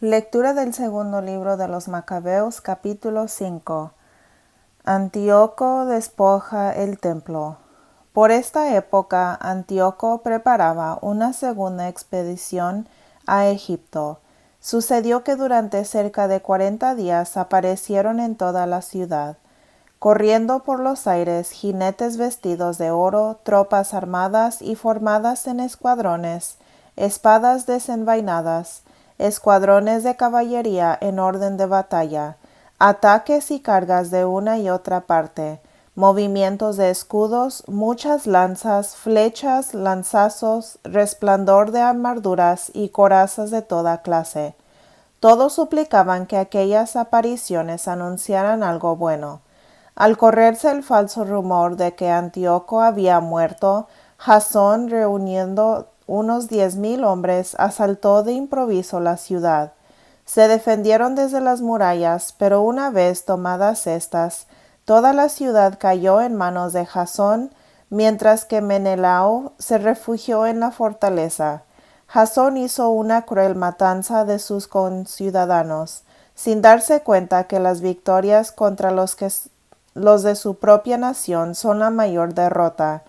Lectura del segundo libro de los Macabeos, capítulo 5. Antíoco despoja el templo. Por esta época, Antíoco preparaba una segunda expedición a Egipto. Sucedió que durante cerca de 40 días aparecieron en toda la ciudad, corriendo por los aires jinetes vestidos de oro, tropas armadas y formadas en escuadrones, espadas desenvainadas, escuadrones de caballería en orden de batalla, ataques y cargas de una y otra parte, movimientos de escudos, muchas lanzas, flechas, lanzazos, resplandor de armaduras y corazas de toda clase. Todos suplicaban que aquellas apariciones anunciaran algo bueno. Al correrse el falso rumor de que Antíoco había muerto, Jasón, reuniendo unos 10,000 hombres, asaltó de improviso la ciudad. Se defendieron desde las murallas, pero una vez tomadas estas, toda la ciudad cayó en manos de Jasón, mientras que Menelao se refugió en la fortaleza. Jasón hizo una cruel matanza de sus conciudadanos, sin darse cuenta que las victorias contra los de su propia nación son la mayor derrota.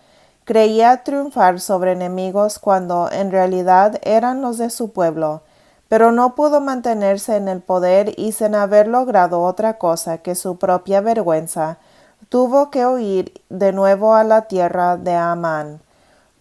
Creía triunfar sobre enemigos cuando en realidad eran los de su pueblo, pero no pudo mantenerse en el poder y sin haber logrado otra cosa que su propia vergüenza, tuvo que huir de nuevo a la tierra de Amán.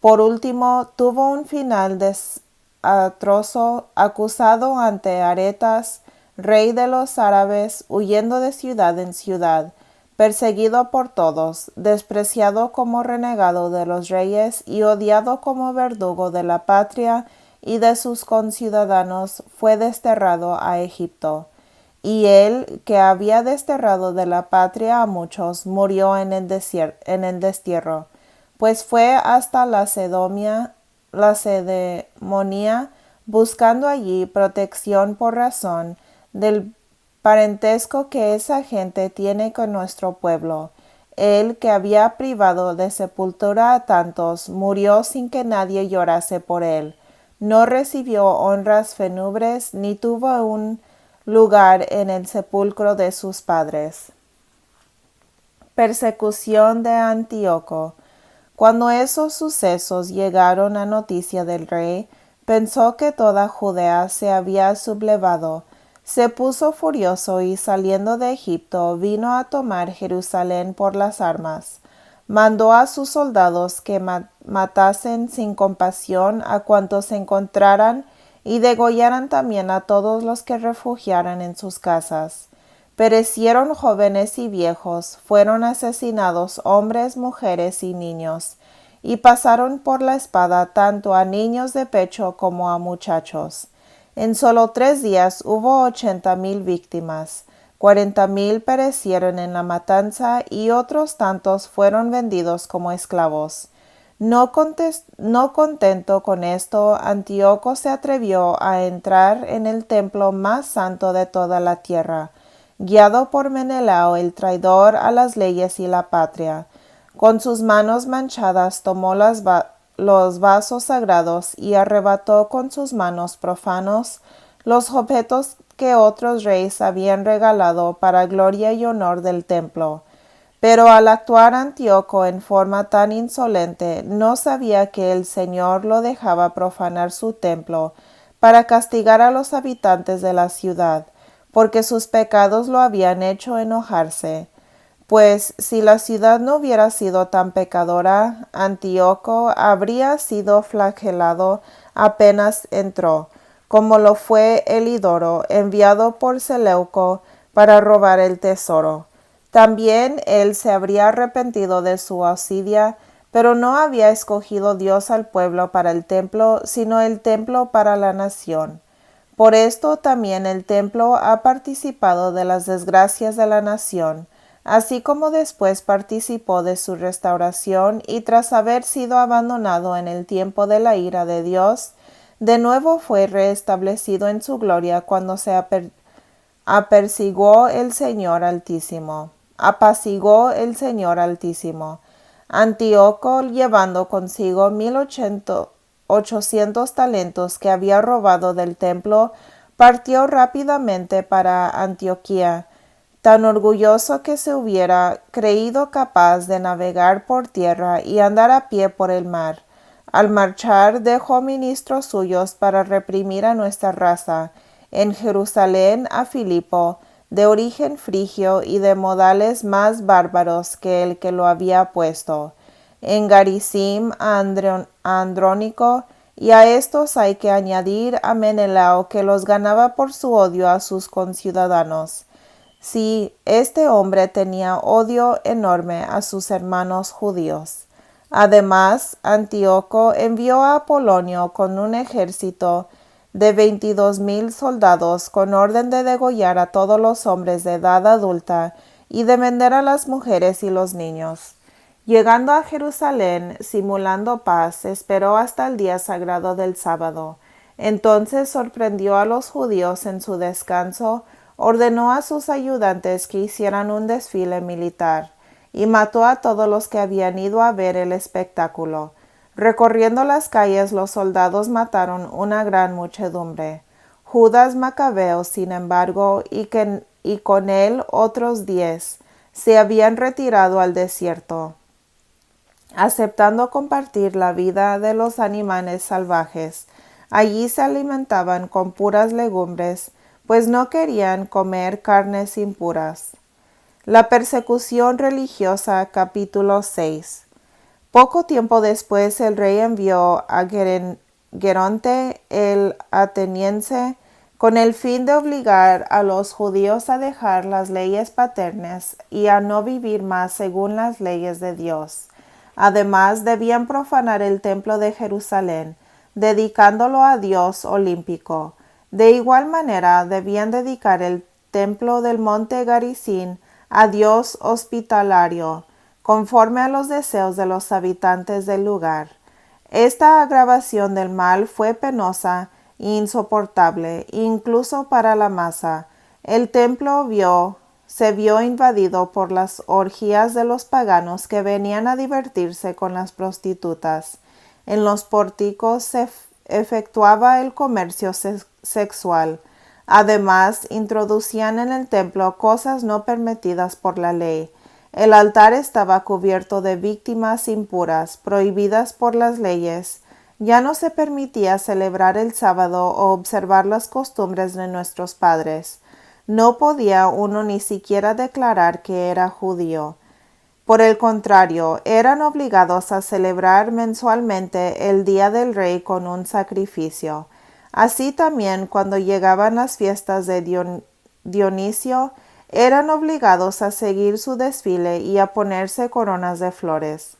Por último, tuvo un final desastroso, acusado ante Aretas, rey de los árabes, huyendo de ciudad en ciudad, perseguido por todos, despreciado como renegado de los reyes y odiado como verdugo de la patria y de sus conciudadanos, fue desterrado a Egipto. Y él, que había desterrado de la patria a muchos, murió en el destierro, pues fue hasta la Lacedemonia, buscando allí protección por razón del parentesco que esa gente tiene con nuestro pueblo. Él, que había privado de sepultura a tantos, murió sin que nadie llorase por él. No recibió honras fúnebres ni tuvo un lugar en el sepulcro de sus padres. Persecución de Antíoco. Cuando esos sucesos llegaron a noticia del rey, pensó que toda Judea se había sublevado. Se puso furioso y saliendo de Egipto vino a tomar Jerusalén por las armas. Mandó a sus soldados que matasen sin compasión a cuantos se encontraran y degollaran también a todos los que refugiaran en sus casas. Perecieron jóvenes y viejos, fueron asesinados hombres, mujeres y niños, y pasaron por la espada tanto a niños de pecho como a muchachos. En solo 3 días hubo 80,000 víctimas, 40,000 perecieron en la matanza y otros tantos fueron vendidos como esclavos. No contento con esto, Antíoco se atrevió a entrar en el templo más santo de toda la tierra, guiado por Menelao, el traidor a las leyes y la patria. Con sus manos manchadas tomó los vasos sagrados y arrebató con sus manos profanos los objetos que otros reyes habían regalado para gloria y honor del templo. Pero al actuar Antíoco en forma tan insolente, no sabía que el Señor lo dejaba profanar su templo para castigar a los habitantes de la ciudad, porque sus pecados lo habían hecho enojarse. Pues si la ciudad no hubiera sido tan pecadora, Antíoco habría sido flagelado apenas entró, como lo fue Elidoro, enviado por Seleuco para robar el tesoro. También él se habría arrepentido de su auxilia, pero no había escogido Dios al pueblo para el templo, sino el templo para la nación. Por esto también el templo ha participado de las desgracias de la nación, así como después participó de su restauración y tras haber sido abandonado en el tiempo de la ira de Dios, de nuevo fue restablecido en su gloria cuando se apaciguó el Señor Altísimo. Antíoco, llevando consigo 1,800 talentos que había robado del templo, partió rápidamente para Antioquía, tan orgulloso que se hubiera creído capaz de navegar por tierra y andar a pie por el mar. Al marchar dejó ministros suyos para reprimir a nuestra raza. En Jerusalén a Filipo, de origen frigio y de modales más bárbaros que el que lo había puesto. En Garisim a Andrónico, y a estos hay que añadir a Menelao, que los ganaba por su odio a sus conciudadanos. Sí, este hombre tenía odio enorme a sus hermanos judíos. Además, Antíoco envió a Apolonio con un ejército de 22,000 soldados con orden de degollar a todos los hombres de edad adulta y de vender a las mujeres y los niños. Llegando a Jerusalén, simulando paz, esperó hasta el día sagrado del sábado. Entonces sorprendió a los judíos en su descanso, ordenó a sus ayudantes que hicieran un desfile militar, y mató a todos los que habían ido a ver el espectáculo. Recorriendo las calles, los soldados mataron una gran muchedumbre. Judas Macabeo, sin embargo, y con él otros 10, se habían retirado al desierto, aceptando compartir la vida de los animales salvajes. Allí se alimentaban con puras legumbres, pues no querían comer carnes impuras. La persecución religiosa, capítulo 6. Poco tiempo después el rey envió a Geronte el ateniense con el fin de obligar a los judíos a dejar las leyes paternas y a no vivir más según las leyes de Dios. Además, debían profanar el templo de Jerusalén, dedicándolo a Dios olímpico. De igual manera, debían dedicar el templo del monte Garizim a Dios hospitalario, conforme a los deseos de los habitantes del lugar. Esta agravación del mal fue penosa e insoportable, incluso para la masa. El templo se vio invadido por las orgías de los paganos que venían a divertirse con las prostitutas. En los pórticos se efectuaba el comercio sexual. Además, introducían en el templo cosas no permitidas por la ley. El altar estaba cubierto de víctimas impuras, prohibidas por las leyes. Ya no se permitía celebrar el sábado o observar las costumbres de nuestros padres. No podía uno ni siquiera declarar que era judío. Por el contrario, eran obligados a celebrar mensualmente el Día del Rey con un sacrificio. Así también, cuando llegaban las fiestas de Dionisio, eran obligados a seguir su desfile y a ponerse coronas de flores.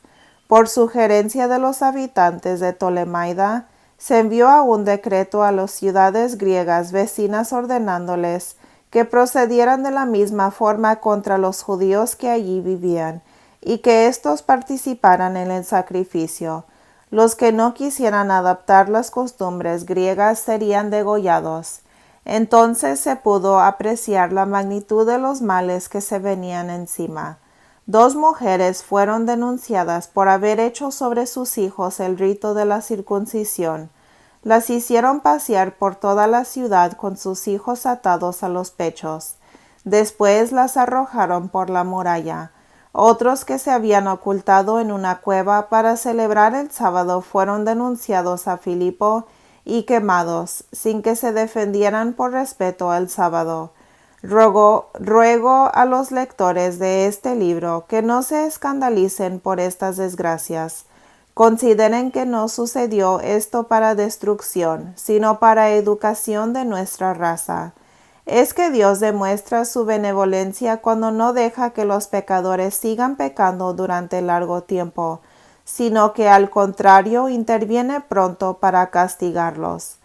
Por sugerencia de los habitantes de Ptolemaida, se envió a un decreto a las ciudades griegas vecinas ordenándoles que procedieran de la misma forma contra los judíos que allí vivían, y que éstos participaran en el sacrificio. Los que no quisieran adaptar las costumbres griegas serían degollados. Entonces se pudo apreciar la magnitud de los males que se venían encima. 2 mujeres fueron denunciadas por haber hecho sobre sus hijos el rito de la circuncisión. Las hicieron pasear por toda la ciudad con sus hijos atados a los pechos. Después las arrojaron por la muralla. Otros que se habían ocultado en una cueva para celebrar el sábado fueron denunciados a Filipo y quemados, sin que se defendieran por respeto al sábado. Ruego a los lectores de este libro que no se escandalicen por estas desgracias. Consideren que no sucedió esto para destrucción, sino para educación de nuestra raza. Es que Dios demuestra su benevolencia cuando no deja que los pecadores sigan pecando durante largo tiempo, sino que al contrario interviene pronto para castigarlos.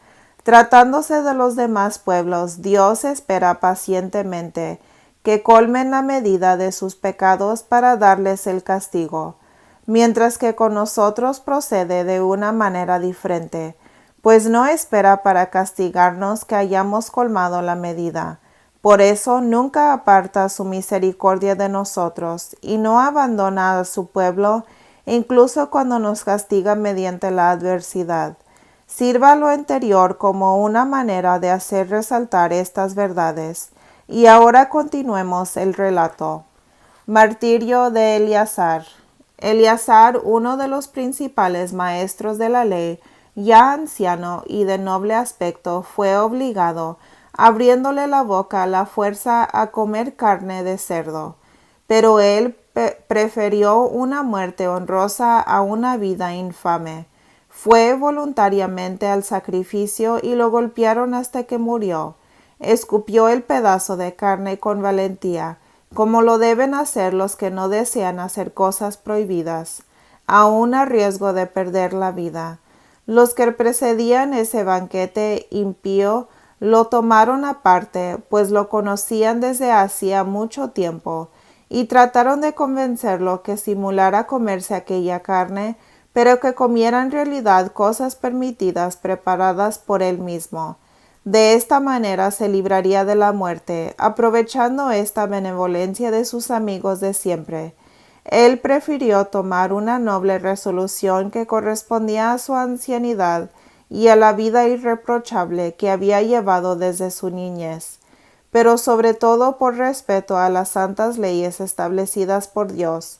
Tratándose de los demás pueblos, Dios espera pacientemente que colmen la medida de sus pecados para darles el castigo, mientras que con nosotros procede de una manera diferente, pues no espera para castigarnos que hayamos colmado la medida. Por eso nunca aparta su misericordia de nosotros y no abandona a su pueblo, incluso cuando nos castiga mediante la adversidad. Sirva lo anterior como una manera de hacer resaltar estas verdades. Y ahora continuemos el relato. Martirio de Eleazar. Eleazar, uno de los principales maestros de la ley, ya anciano y de noble aspecto, fue obligado, abriéndole la boca a la fuerza, a comer carne de cerdo. Pero él prefirió una muerte honrosa a una vida infame. Fue voluntariamente al sacrificio y lo golpearon hasta que murió. Escupió el pedazo de carne con valentía, como lo deben hacer los que no desean hacer cosas prohibidas, aun a riesgo de perder la vida. Los que precedían ese banquete impío lo tomaron aparte, pues lo conocían desde hacía mucho tiempo, y trataron de convencerlo que simulara comerse aquella carne, pero que comiera en realidad cosas permitidas preparadas por él mismo. De esta manera se libraría de la muerte, aprovechando esta benevolencia de sus amigos de siempre. Él prefirió tomar una noble resolución que correspondía a su ancianidad y a la vida irreprochable que había llevado desde su niñez, pero sobre todo por respeto a las santas leyes establecidas por Dios.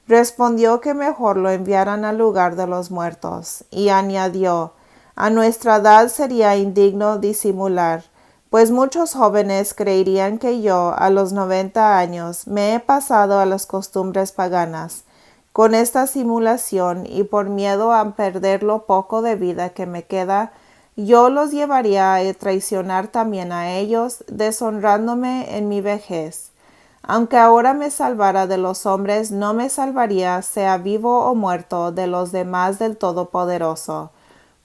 Respondió que mejor lo enviaran al lugar de los muertos, y añadió: a nuestra edad sería indigno disimular, pues muchos jóvenes creerían que yo, a los 90 años, me he pasado a las costumbres paganas. Con esta simulación, y por miedo a perder lo poco de vida que me queda, yo los llevaría a traicionar también a ellos, deshonrándome en mi vejez. Aunque ahora me salvara de los hombres, no me salvaría, sea vivo o muerto, de los demás del Todopoderoso.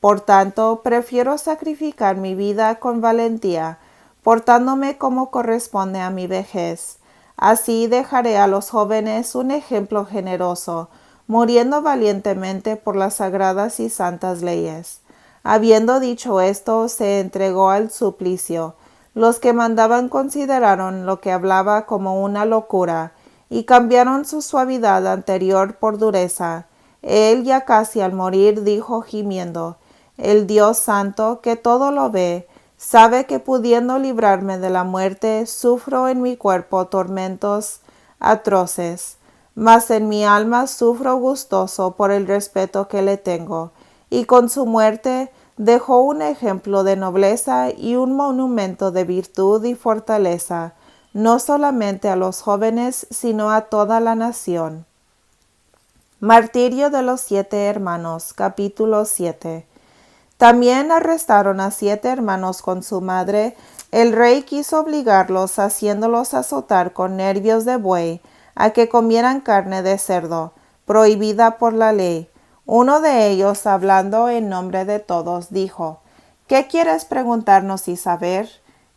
Por tanto, prefiero sacrificar mi vida con valentía, portándome como corresponde a mi vejez. Así dejaré a los jóvenes un ejemplo generoso, muriendo valientemente por las sagradas y santas leyes. Habiendo dicho esto, se entregó al suplicio. Los que mandaban consideraron lo que hablaba como una locura, y cambiaron su suavidad anterior por dureza. Él, ya casi al morir, dijo gimiendo: el Dios santo, que todo lo ve, sabe que pudiendo librarme de la muerte, sufro en mi cuerpo tormentos atroces, mas en mi alma sufro gustoso por el respeto que le tengo, y con su muerte dejó un ejemplo de nobleza y un monumento de virtud y fortaleza, no solamente a los jóvenes, sino a toda la nación. Martirio de los 7 hermanos, capítulo 7. También arrestaron a 7 hermanos con su madre. El rey quiso obligarlos, haciéndolos azotar con nervios de buey, a que comieran carne de cerdo, prohibida por la ley. Uno de ellos, hablando en nombre de todos, dijo: ¿qué quieres preguntarnos y saber?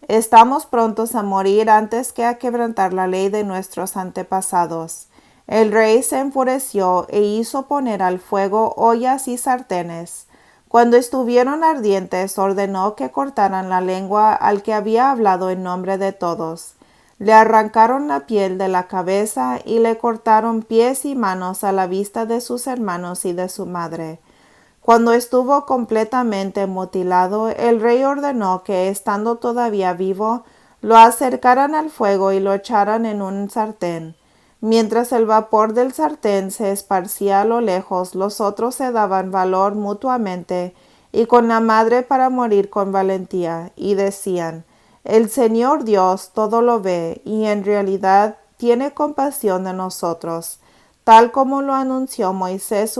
Estamos prontos a morir antes que a quebrantar la ley de nuestros antepasados. El rey se enfureció e hizo poner al fuego ollas y sartenes. Cuando estuvieron ardientes, ordenó que cortaran la lengua al que había hablado en nombre de todos. Le arrancaron la piel de la cabeza y le cortaron pies y manos a la vista de sus hermanos y de su madre. Cuando estuvo completamente mutilado, el rey ordenó que, estando todavía vivo, lo acercaran al fuego y lo echaran en un sartén. Mientras el vapor del sartén se esparcía a lo lejos, los otros se daban valor mutuamente y con la madre para morir con valentía, y decían: el Señor Dios todo lo ve, y en realidad tiene compasión de nosotros, tal como lo anunció Moisés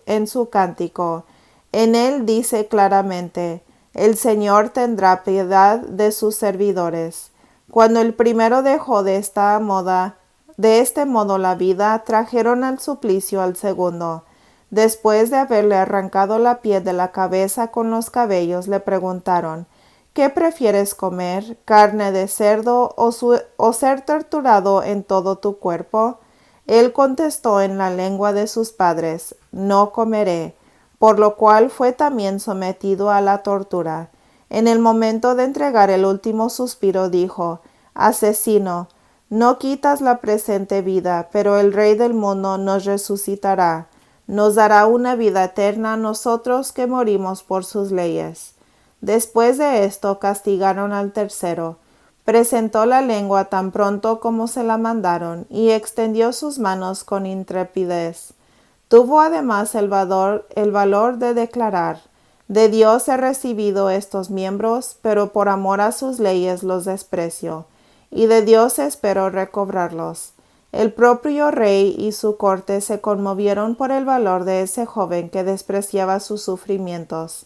en su cántico. En él dice claramente: el Señor tendrá piedad de sus servidores. Cuando el primero dejó de este modo la vida, trajeron al suplicio al segundo. Después de haberle arrancado la piel de la cabeza con los cabellos, le preguntaron: ¿qué prefieres comer, carne de cerdo o ser torturado en todo tu cuerpo? Él contestó en la lengua de sus padres: no comeré, por lo cual fue también sometido a la tortura. En el momento de entregar el último suspiro dijo: asesino, no quitas la presente vida, pero el Rey del mundo nos resucitará. nos dará una vida eterna a nosotros que morimos por sus leyes. Después de esto castigaron al tercero. Presentó la lengua tan pronto como se la mandaron y extendió sus manos con intrepidez. Tuvo además el valor de declarar: de Dios he recibido estos miembros, pero por amor a sus leyes los desprecio, y de Dios espero recobrarlos. El propio rey y su corte se conmovieron por el valor de ese joven que despreciaba sus sufrimientos.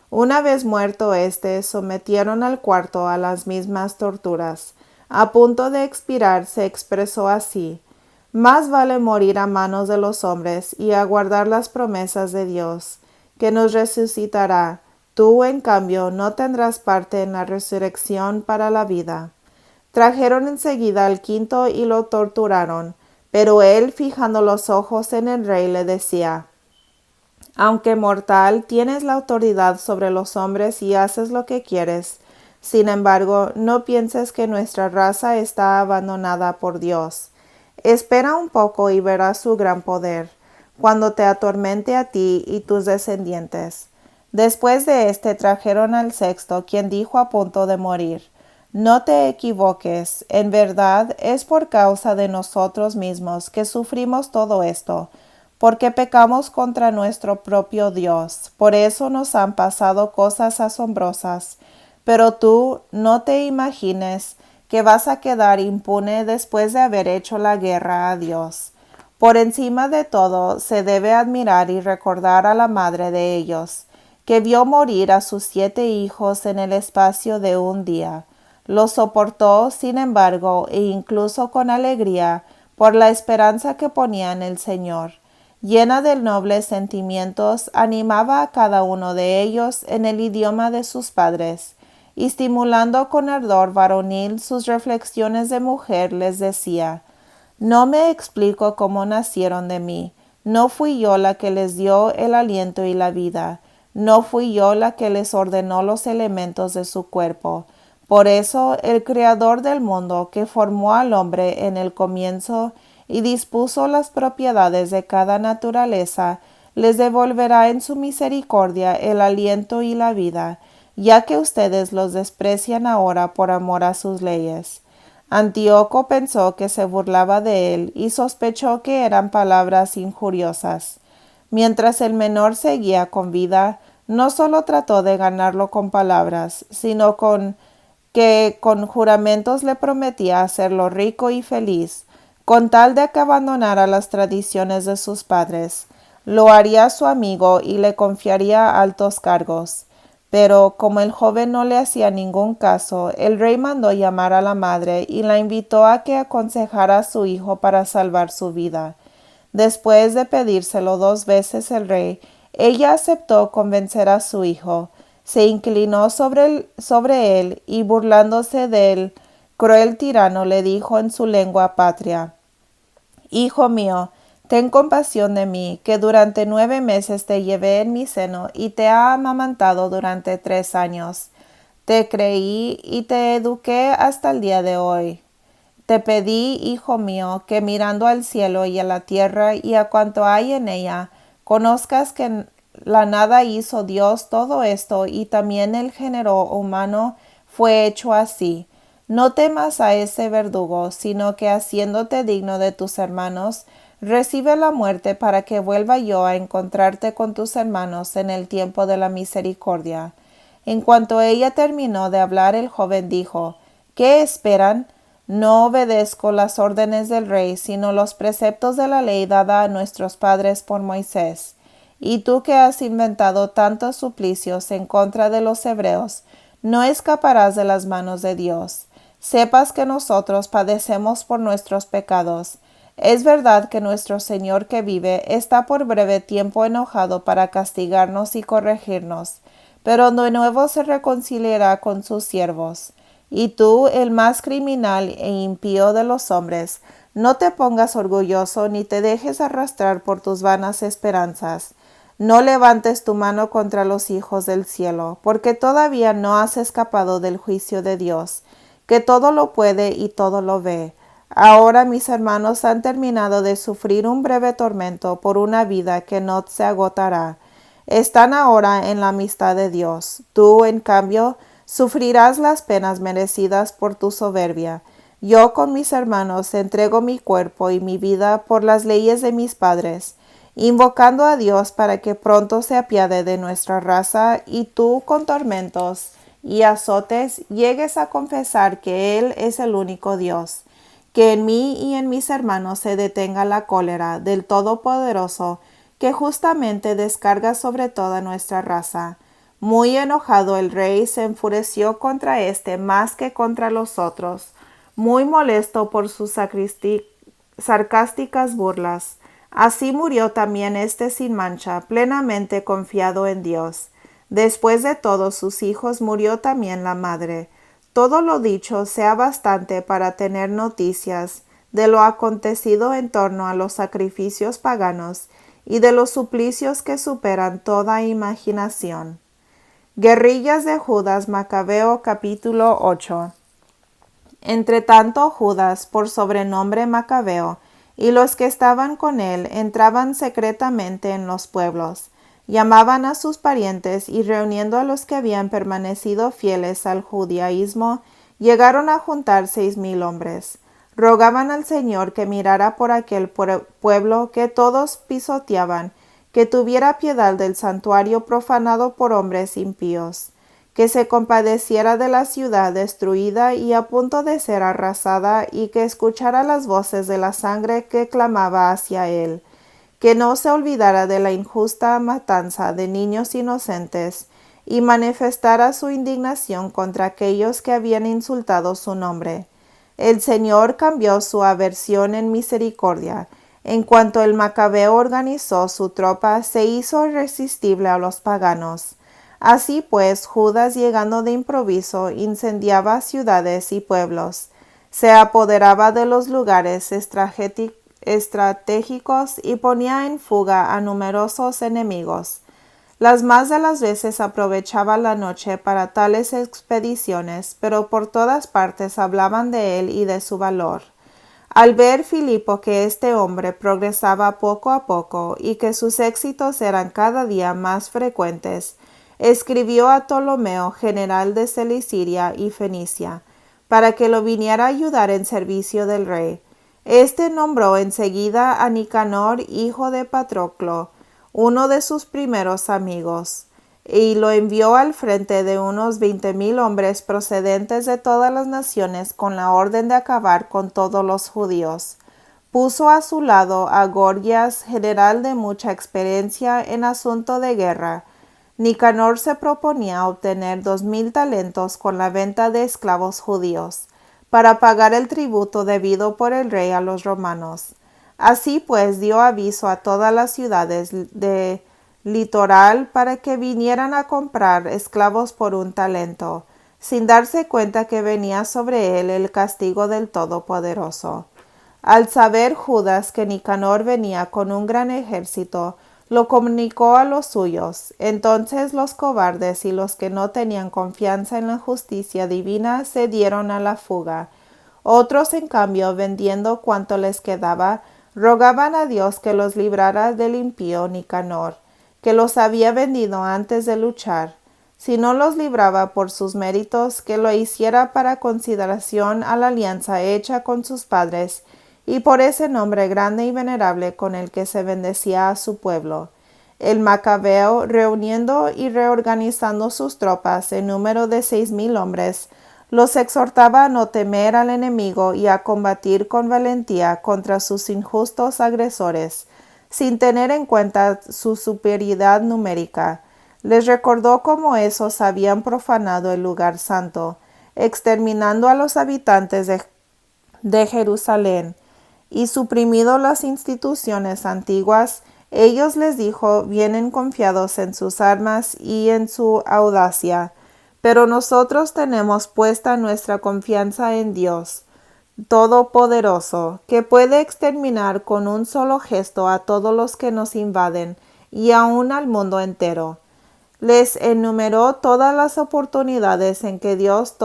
Una vez muerto éste, sometieron al cuarto a las mismas torturas. A punto de expirar, se expresó así: más vale morir a manos de los hombres y aguardar las promesas de Dios, que nos resucitará. Tú, en cambio, no tendrás parte en la resurrección para la vida. Trajeron enseguida al quinto y lo torturaron, pero él, fijando los ojos en el rey, le decía: aunque mortal, tienes la autoridad sobre los hombres y haces lo que quieres. Sin embargo, no pienses que nuestra raza está abandonada por Dios. Espera un poco y verás su gran poder, cuando te atormente a ti y tus descendientes. Después de éste trajeron al sexto, quien dijo a punto de morir: no te equivoques, en verdad es por causa de nosotros mismos que sufrimos todo esto, porque pecamos contra nuestro propio Dios. Por eso nos han pasado cosas asombrosas. Pero tú no te imagines que vas a quedar impune después de haber hecho la guerra a Dios. Por encima de todo, se debe admirar y recordar a la madre de ellos, que vio morir a sus 7 hijos en el espacio de un día. Los soportó, sin embargo, e incluso con alegría, por la esperanza que ponía en el Señor. Llena de nobles sentimientos, animaba a cada uno de ellos en el idioma de sus padres, y estimulando con ardor varonil sus reflexiones de mujer, les decía: no me explico cómo nacieron de mí. No fui yo la que les dio el aliento y la vida. No fui yo la que les ordenó los elementos de su cuerpo. Por eso el Creador del mundo, que formó al hombre en el comienzo y dispuso las propiedades de cada naturaleza, les devolverá en su misericordia el aliento y la vida, ya que ustedes los desprecian ahora por amor a sus leyes. Antíoco pensó que se burlaba de él y sospechó que eran palabras injuriosas. Mientras el menor seguía con vida, no solo trató de ganarlo con palabras, sino que con juramentos le prometía hacerlo rico y feliz, con tal de que abandonara las tradiciones de sus padres. Lo haría su amigo y le confiaría altos cargos. Pero como el joven no le hacía ningún caso, el rey mandó llamar a la madre y la invitó a que aconsejara a su hijo para salvar su vida. Después de pedírselo 2 veces el rey, ella aceptó convencer a su hijo. Se inclinó sobre él y, burlándose del cruel tirano, le dijo en su lengua patria: hijo mío, ten compasión de mí, que durante 9 meses te llevé en mi seno y te he amamantado durante 3 años. Te creí y te eduqué hasta el día de hoy. Te pedí, hijo mío, que mirando al cielo y a la tierra y a cuanto hay en ella, conozcas que en la nada hizo Dios todo esto, y también el género humano fue hecho así. No temas a ese verdugo, sino que, haciéndote digno de tus hermanos, recibe la muerte para que vuelva yo a encontrarte con tus hermanos en el tiempo de la misericordia. En cuanto ella terminó de hablar, el joven dijo: ¿qué esperan? No obedezco las órdenes del rey, sino los preceptos de la ley dada a nuestros padres por Moisés. Y tú, que has inventado tantos suplicios en contra de los hebreos, no escaparás de las manos de Dios. Sepas que nosotros padecemos por nuestros pecados. Es verdad que nuestro Señor que vive está por breve tiempo enojado para castigarnos y corregirnos, pero de nuevo se reconciliará con sus siervos. Y tú, el más criminal e impío de los hombres, no te pongas orgulloso ni te dejes arrastrar por tus vanas esperanzas. No levantes tu mano contra los hijos del cielo, porque todavía no has escapado del juicio de Dios, que todo lo puede y todo lo ve. Ahora mis hermanos han terminado de sufrir un breve tormento por una vida que no se agotará. Están ahora en la amistad de Dios. Tú, en cambio, sufrirás las penas merecidas por tu soberbia. Yo con mis hermanos entrego mi cuerpo y mi vida por las leyes de mis padres, invocando a Dios para que pronto se apiade de nuestra raza y tú con tormentos y azotes llegues a confesar que Él es el único Dios. Que en mí y en mis hermanos se detenga la cólera del Todopoderoso, que justamente descarga sobre toda nuestra raza. Muy enojado el rey se enfureció contra éste más que contra los otros, muy molesto por sus sarcásticas burlas. Así murió también éste sin mancha, plenamente confiado en Dios. Después de todos sus hijos murió también la madre. Todo lo dicho sea bastante para tener noticias de lo acontecido en torno a los sacrificios paganos y de los suplicios que superan toda imaginación. Guerrillas de Judas Macabeo capítulo 8. Entretanto Judas, por sobrenombre Macabeo, y los que estaban con él entraban secretamente en los pueblos, llamaban a sus parientes y reuniendo a los que habían permanecido fieles al judaísmo, llegaron a juntar 6,000 hombres. Rogaban al Señor que mirara por aquel pueblo que todos pisoteaban, que tuviera piedad del santuario profanado por hombres impíos, que se compadeciera de la ciudad destruida y a punto de ser arrasada, y que escuchara las voces de la sangre que clamaba hacia él, que no se olvidara de la injusta matanza de niños inocentes, y manifestara su indignación contra aquellos que habían insultado su nombre. El Señor cambió su aversión en misericordia. En cuanto el Macabeo organizó su tropa, se hizo irresistible a los paganos. Así pues, Judas, llegando de improviso, incendiaba ciudades y pueblos, se apoderaba de los lugares estratégicos y ponía en fuga a numerosos enemigos. Las más de las veces aprovechaba la noche para tales expediciones, pero por todas partes hablaban de él y de su valor. Al ver Filipo que este hombre progresaba poco a poco y que sus éxitos eran cada día más frecuentes, escribió a Ptolomeo, general de Cilicia y Fenicia, para que lo viniera a ayudar en servicio del rey. Este nombró enseguida a Nicanor, hijo de Patroclo, uno de sus primeros amigos, y lo envió al frente de unos 20,000 hombres procedentes de todas las naciones con la orden de acabar con todos los judíos. Puso a su lado a Gorgias, general de mucha experiencia en asunto de guerra. Nicanor se proponía obtener 2,000 talentos con la venta de esclavos judíos, para pagar el tributo debido por el rey a los romanos. Así pues dio aviso a todas las ciudades de litoral para que vinieran a comprar esclavos por 1 talento, sin darse cuenta que venía sobre él el castigo del Todopoderoso. Al saber Judas que Nicanor venía con un gran ejército, lo comunicó a los suyos. Entonces los cobardes y los que no tenían confianza en la justicia divina se dieron a la fuga. Otros, en cambio, vendiendo cuanto les quedaba, rogaban a Dios que los librara del impío Nicanor, que los había vendido antes de luchar. Si no los libraba por sus méritos, que lo hiciera para consideración a la alianza hecha con sus padres, y por ese nombre grande y venerable con el que se bendecía a su pueblo. El Macabeo, reuniendo y reorganizando sus tropas en número de 6,000 hombres, los exhortaba a no temer al enemigo y a combatir con valentía contra sus injustos agresores, sin tener en cuenta su superioridad numérica. Les recordó cómo esos habían profanado el lugar santo, exterminando a los habitantes de Jerusalén, y suprimido las instituciones antiguas. Ellos, les dijo, vienen confiados en sus armas y en su audacia, pero nosotros tenemos puesta nuestra confianza en Dios Todopoderoso, que puede exterminar con un solo gesto a todos los que nos invaden y aun al mundo entero. Les enumeró todas las oportunidades en que Dios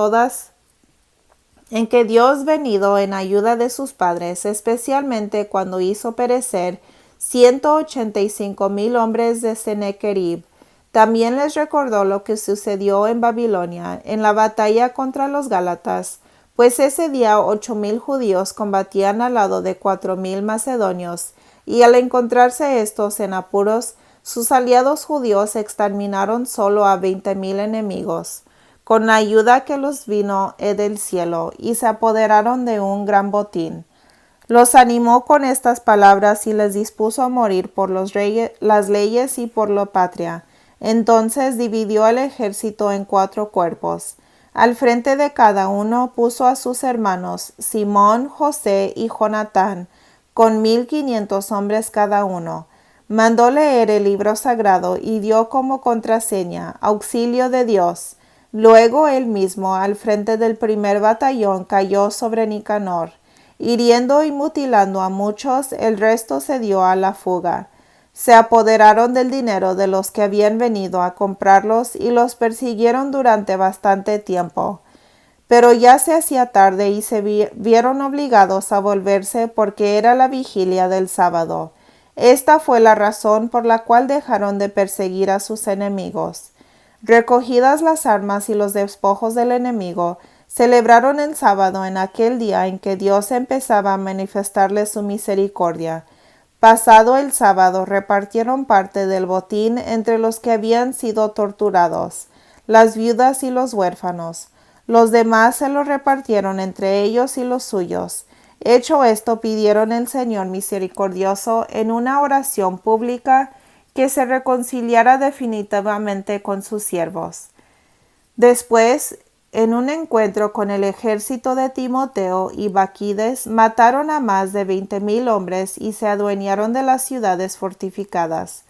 en que Dios venido en ayuda de sus padres, especialmente cuando hizo perecer 185,000 hombres de Sennacherib, también les recordó lo que sucedió en Babilonia, en la batalla contra los Gálatas, pues ese día 8,000 judíos combatían al lado de 4,000 macedonios, y al encontrarse estos en apuros, sus aliados judíos exterminaron solo a 20,000 enemigos, con la ayuda que los vino del cielo, y se apoderaron de un gran botín. Los animó con estas palabras y les dispuso a morir por las leyes y por la patria. Entonces dividió el ejército en 4 cuerpos. Al frente de cada uno puso a sus hermanos Simón, José y Jonatán, con 1,500 hombres cada uno. Mandó leer el libro sagrado y dio como contraseña auxilio de Dios. Luego él mismo, al frente del primer batallón, cayó sobre Nicanor. Hiriendo y mutilando a muchos, el resto se dio a la fuga. Se apoderaron del dinero de los que habían venido a comprarlos y los persiguieron durante bastante tiempo. Pero ya se hacía tarde y se vieron obligados a volverse porque era la vigilia del sábado. Esta fue la razón por la cual dejaron de perseguir a sus enemigos. Recogidas las armas y los despojos del enemigo, celebraron el sábado en aquel día en que Dios empezaba a manifestarles su misericordia. Pasado el sábado repartieron parte del botín entre los que habían sido torturados, las viudas y los huérfanos. Los demás se lo repartieron entre ellos y los suyos. Hecho esto, pidieron al Señor misericordioso en una oración pública que se reconciliara definitivamente con sus siervos. Después, en un encuentro con el ejército de Timoteo y Baquides, mataron a más de 20,000 hombres y se adueñaron de las ciudades fortificadas.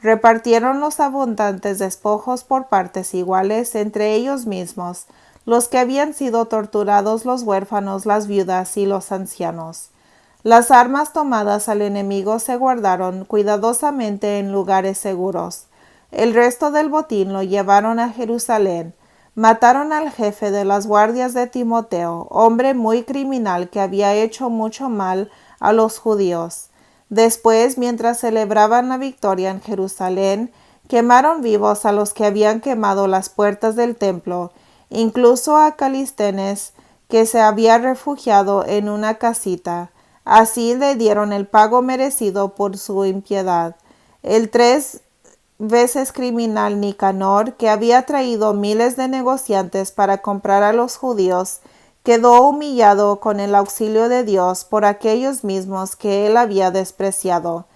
Repartieron los abundantes despojos por partes iguales entre ellos mismos, los que habían sido torturados, los huérfanos, las viudas y los ancianos. Las armas tomadas al enemigo se guardaron cuidadosamente en lugares seguros. El resto del botín lo llevaron a Jerusalén. Mataron al jefe de las guardias de Timoteo, hombre muy criminal que había hecho mucho mal a los judíos. Después, mientras celebraban la victoria en Jerusalén, quemaron vivos a los que habían quemado las puertas del templo, incluso a Calisthenes, que se había refugiado en una casita. Así le dieron el pago merecido por su impiedad. El 3 veces criminal Nicanor, que había traído miles de negociantes para comprar a los judíos, quedó humillado con el auxilio de Dios por aquellos mismos que él había despreciado.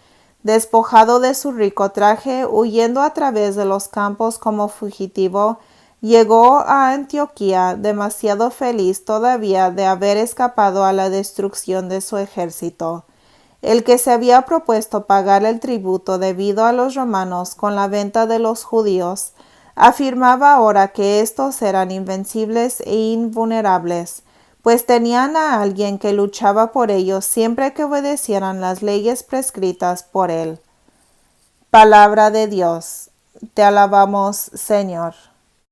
Despojado de su rico traje, huyendo a través de los campos como fugitivo, llegó a Antioquía demasiado feliz todavía de haber escapado a la destrucción de su ejército. El que se había propuesto pagar el tributo debido a los romanos con la venta de los judíos, afirmaba ahora que éstos eran invencibles e invulnerables, pues tenían a alguien que luchaba por ellos siempre que obedecieran las leyes prescritas por él. Palabra de Dios. Te alabamos, Señor.